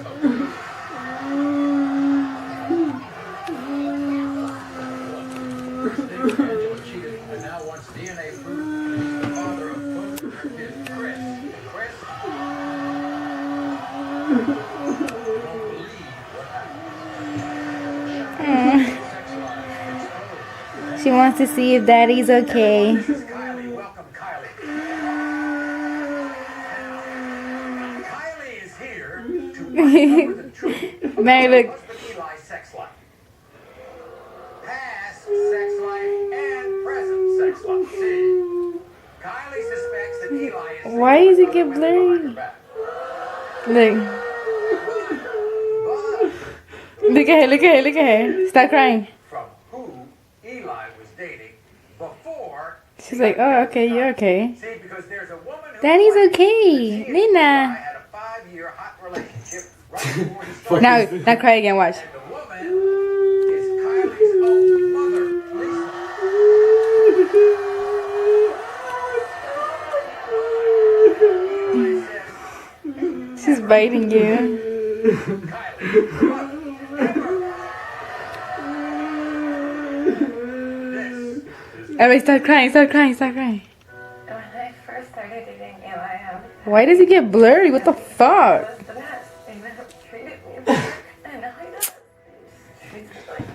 And now wants DNA proof he's the father of both her kids, Chris. Chris won't believe what happened. She wants to see if daddy's okay. This is Kylie. Welcome, Kylie. Now, Kylie is here to uncover the truth Mary, about look. husband Eli's sex life. Past sex life and present sex life. See, Kylie suspects that Eli is. Why does it get blurry? Look. Look at her, look at her, look at her. Stop crying. From who Eli was dating before. She's like, oh, okay, you're okay. See, because there's a woman who Daddy's claims that okay. she and Lena. Eli had a 5-year hot relationship right before he started. Now cry again, watch. And the woman is Kylie's own mother, Lisa. She's biting you. Kylie, look, Everybody start crying, start crying, start crying. When I first started dating Eli, Why does it get blurry? What the fuck? was the best. They never treated me better, and now he does. She's like,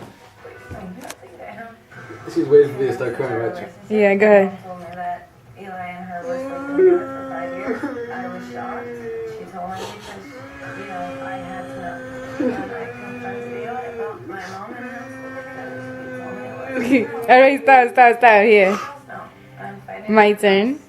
please nothing down. She's waiting for me to start crying, right? Yeah, go ahead. Told me that Eli and her were supposed to be together for 5 years. I was shocked. She told me because, I had to know. And I confronted Eli about my mom and her because he told me it was. Alright, stop, here. No, I'm fighting. My turn.